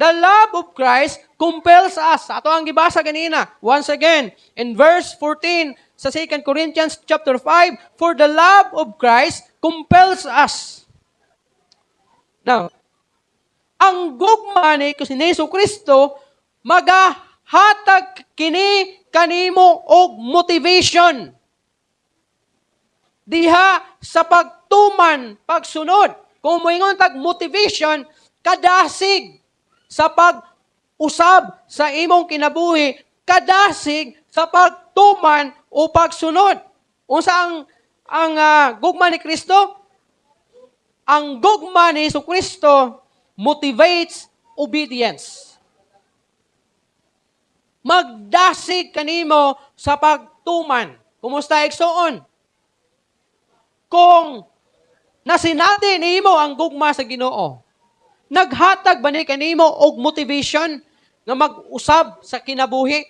The love of Christ compels us. Ato ang gibasa ganina. Once again, in verse 14 sa 2 Corinthians chapter 5, for the love of Christ compels us. Now, ang gugma ni Hesus Kristo magahatag kini kanimo og motivation diha sa pagtuman, pagsunod. Kung moingon tag motivation, kadasig sa pag-usab sa imong kinabuhi, kadasig sa pagtuman o pagsunod. Unsa ang gugma ni Kristo? Ang gugma ni Hesus Kristo motivates obedience. Magdasig kanimo sa pagtuman. Kumusta igsoon? Kung nasinati nimo ang gugma sa Ginoo, naghatag ba ni kanimo og motivation nga mag-usab sa kinabuhi?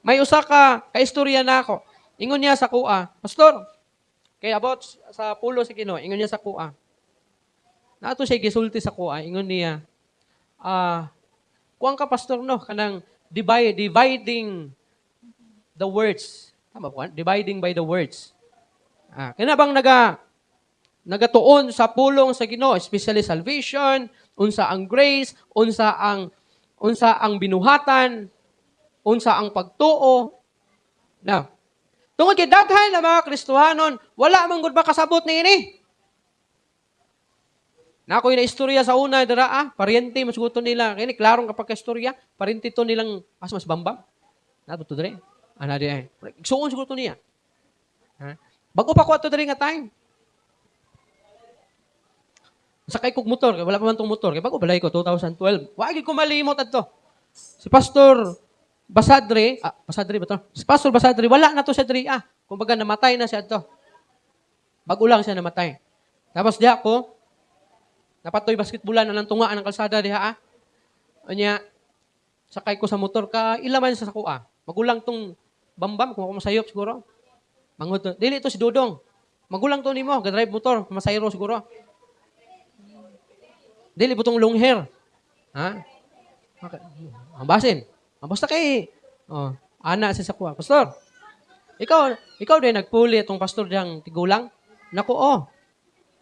May usa ka istorya na ako. Ingon niya sa kuha, Pastor, kay about sa pulo sa Ginoo, ingon niya sa kuha. Nato siya gisulti sa kuha, ingon niya, kuang ka pastor no, kanang dividing the words. Tama ba? Dividing by the words. Kaya bang nagatuon sa pulong sa Ginoo, especially salvation, unsa ang grace, unsa ang binuhatan, unsa ang pagtuo. Now, tungod kay daghan na mga Kristohanon, wala man gud ba kasabot niini? Na ako'y na-istorya sa una, pariente, masuguton nila. Kaya ni, klarong kapag ka-istorya, pariente to nilang, mas bambam. Nato to dre. Di ay. Suon siguro to niya. Bago pa ko ato dre nga time. Sakay kog motor, wala pa man tong motor. Kaya bago balay ko, 2012. Wagi ko malimot ato. Si Pastor Basadre ba to? Si Pastor Basadre, wala na to siya dre. Kumbaga namatay na siya to. Bago lang siya namatay. Tapos di ako, napatoy basketballan na lang tungaan ng kalsada diha. Anya, sakay ko sa motor ka, ilaman sa kuha. Magulang tong bambam, kung ako masayop siguro. Mangod to. Dili to si Dodong. Magulang to nimo, ga-drive motor, masayro siguro. Dili butong long hair. Okay. Ambasin. Basta kay ana sa kuha. Pastor, ikaw din nagpuli itong pastor diyang tigulang? Naku,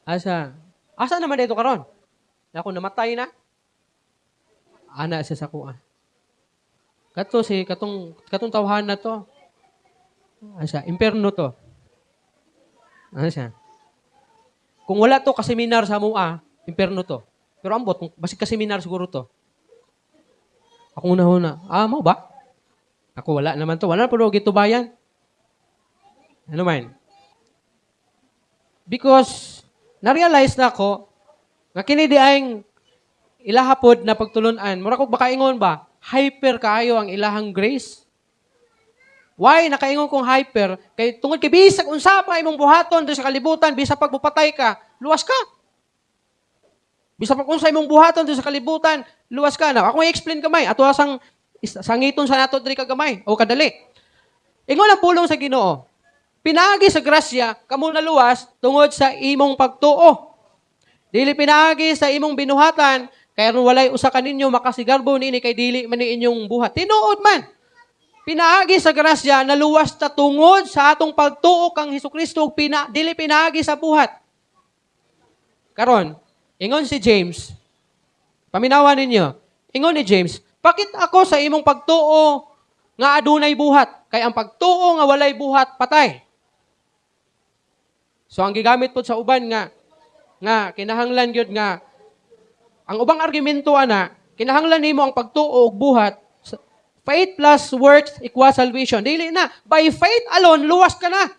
Asa naman dito karon? Ako namatay na. Ana siya sa kuha. Katong tawhan na to. Imperno to. Ano siya? Kung wala to kaseminar sa mua, imperno to. Pero ambot, kung basig kaseminar siguro to. Ako una. Mo ba? Ako wala naman to. Wala na pero gito bayan. Ano man? Because na-realize na ako nga kini di ayong ilahapod na pagtulunan. Mura ko baka ingon ba? Hyper kaayo ang ilahang grace. Why nakaingon kong hyper? Kay tungod kay bisag unsa pa imong buhaton sa kalibutan, bisag pagpupatay ka, luwas ka. Bisag pag unsa imong buhaton sa kalibutan, luwas ka na. Ako i-explain kamay. Ato sangiton sa nato diri kagamay o kadali. Ingon ang pulong sa Ginoo. Pinaagi sa grasya kamo na luwas tungod sa imong pagtuo. Dili pinaagi sa imong binuhatan kay aron walay usa kaninyo makasigarbo niini kay dili man ni inyong buhat. Tinuod man. Pinaagi sa grasya na luwas ta tungod sa atong pagtuo kang Hesukristo dili pinaagi sa buhat. Karon, ingon si James, paminawan ninyo. Ingon ni James, bakit ako sa imong pagtuo nga adunay buhat? Kay ang pagtuo nga walay buhat patay. So ang gigamit po sa uban nga kinahanglan gyud nga ang ubang argumento kinahanglan nimo ang pagtuo og buhat. Faith plus works equals salvation. Dili na. By faith alone, luwas ka na.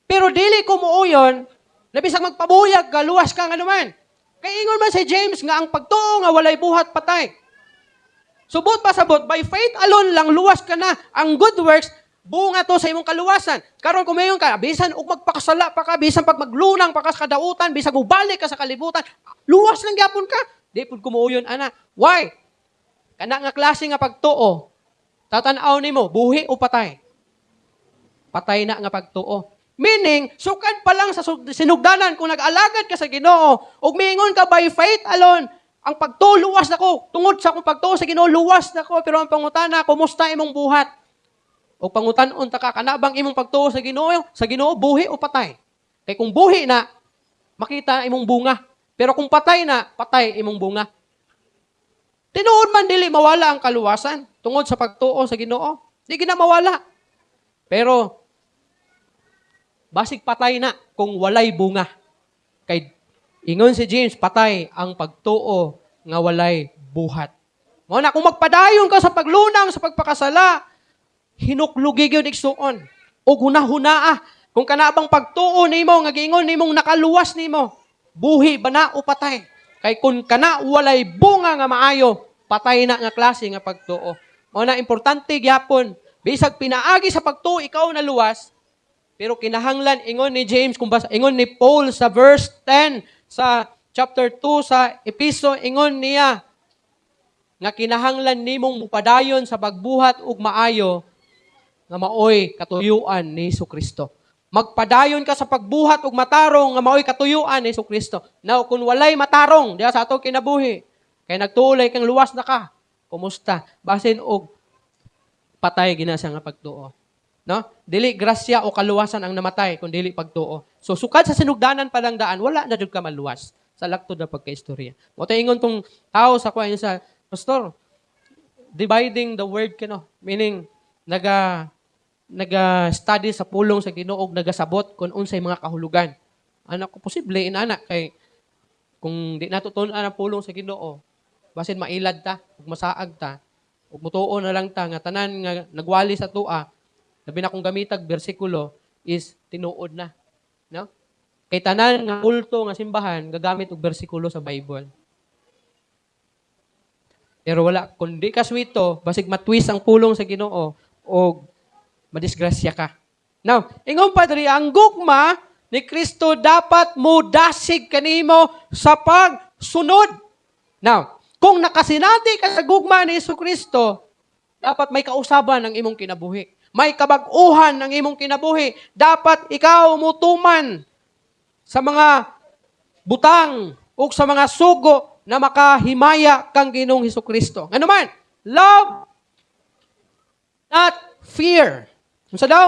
Pero dili ko muuyon, labisang magpabuyag ka, luwas ka nga naman. Kaya ingon man si James nga ang pagtuo nga walay buhat patay. Subot pa sabot, by faith alone lang luwas ka na. Ang good works, bunga to sa imong kaluwasan. Karon kung mayon ka, bisan ug magpakasala pa ka, bisan pag maglunang pa ka sa kadautan, bisan mubalik ka sa kalibutan, luwas lang gyapon ka. Di pud kumuuyon ana. Why? Kana nga klase nga pagtuo, tatanaw nimo buhi o patay? Patay na nga pagtuo. Meaning, sukad pa lang sa sinugdanan kung nag-alagad ka sa Ginoo, ug miingon ka by faith alone, Ang pagtuo luwas nako, tungod sa akong pagtuo sa Ginoo luwas nako, pero ang pangutana, kumusta imong buhat? O pangutan-on ta ka kanabang imong pagtuo sa Ginoo buhi o patay? Kay kung buhi na, makita imong bunga. Pero kung patay na, patay imong bunga. Tinuod man dili mawala ang kaluwasan tungod sa pagtuo sa Ginoo. Di gina mawala. Pero basig patay na kung walay bunga. Kay ingon si James, patay ang pagtuo nga walay buhat. Mao na kung magpadayon ka sa paglunang sa pagpakasala, hinuklugi gyud igsuon o hunahunaa kung kanabang pagtuo nimo nga giingon nimong nakaluwas nimo, buhi ba na o patay? Kay kung kana walay bunga nga maayo, patay na nga klase nga pagtuo. Mao na importante gyapon, bisag pinaagi sa pagtuo ikaw na luwas, pero kinahanglan ingon ni James kung basa ingon ni Paul sa verse 10 sa chapter 2 sa Episo, ingon niya nga kinahanglan nimong mupadayon sa pagbuhat ug maayo nga maoy katuyuan ni Jesucristo. Magpadayon ka sa pagbuhat ug matarong nga maoy katuyuan ni Jesucristo. Now kung walay matarong diha sa ato kinabuhi, kay nagtuolay kang luwas na ka, kumusta? Basin og patay gina siya nga pagtuo. No? Dili grasya o kaluwasan ang namatay kung dili pagtuo. So sukad sa sinugdanan pa lang daan, wala na jud ka maluwas sa laktod na pagkaistorya. Mo ingon tong tao sa kuan sa pastor, dividing the word kano, meaning naga-study sa pulong sa Ginoo ug nagasabot kung unsay mga kahulugan. Anak ko posible inana kay kung di natutunan ang pulong sa Ginoo, basin mailad ta ug masaag ta ug mutuo na lang ta nga tanan nga nagwali sa tua, labi na kung gamitag bersikulo is tinuod na, no? Kay tanan nga kulto nga simbahan gagamit og bersikulo sa Bible. Pero wala kundi ka swito, basig matwist ang pulong sa Ginoo o madisgrasya ka. Now, ingon pa diri ang gugma ni Kristo dapat mo dasig kanimo sa pagsunod. Now, kung nakasinati ka sa gugma ni Jesucristo, dapat may kausaban ang imong kinabuhi. May kabag-uhan ang imong kinabuhi. Dapat ikaw mutuman sa mga butang o sa mga sugo na makahimaya kang Ginoong Jesucristo. Ano man? Love, not fear. Ano sa daw?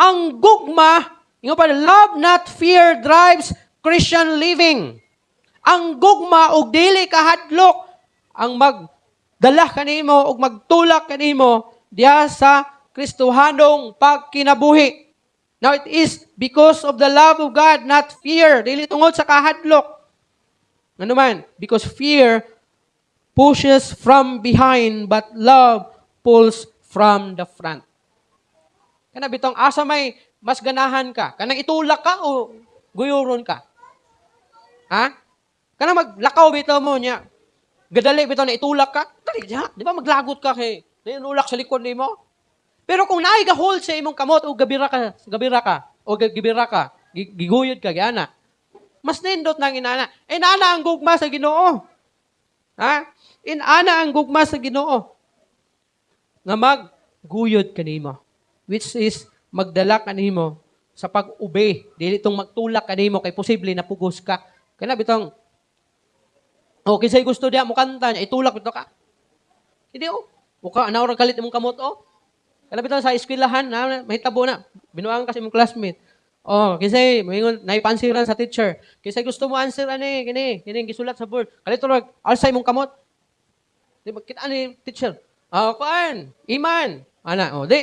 Ang gugma, yung pa, love, not fear drives Christian living. Ang gugma og dili kahadlok ang magdala kanimo og magtulak kanimo diha sa Kristohanong pagkinabuhi. Now it is because of the love of God, not fear. Dili tungod sa kahadlok. Ano man? Because fear pushes from behind, but love pulls from the front. Kana bitong asa may mas ganahan ka? Kanang itulak ka o guyuron ka? Ha? Kanang maglakaw bitaw mo niya. Gadali bitaw na itulak ka? Dali diha, di ba maglagot ka kay inulak sa likod nimo? Pero kung naay ga-hold sa imong kamot o gibira ka, giguyod ka gyana. Mas nindot nang inana. Inana ang gugma sa Ginoo. Ha? Inana ang gugma sa Ginoo. Nga magguyod kanimo, which is magdala kanimo sa pag-obey. Dili itong magtulak kanimo kay posible na pugos ka. Kaya bitong kinsay gusto diya mo kanta niya, itulak bito ka. Hindi muka ana ora galit imong kamot Kaya bitaw sa eskwelahan na mahitabo na. Binuang kasi imong classmate. Kinsay moingon naipansiran sa teacher. Kinsay gusto mo answer ani kini gisulat sa board. Kalito rag alsa imong kamot. Di ba kita ani teacher? Kuan, iman. Ana, di.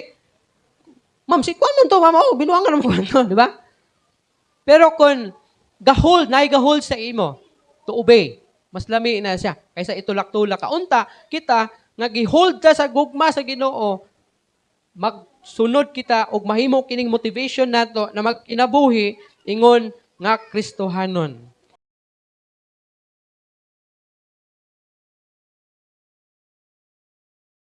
Ma'am, si kuan man to, ma'am. Binuangan mo kuan to, di ba? Pero kung gahol sa imo to obey, mas lami na siya kaysa itulak-tulak ka. Unta, kita, nga gihold ka sa gugma sa Ginoo, magsunod kita og mahimo kining motivation nato na magkinabuhi ingon nga Kristohanon.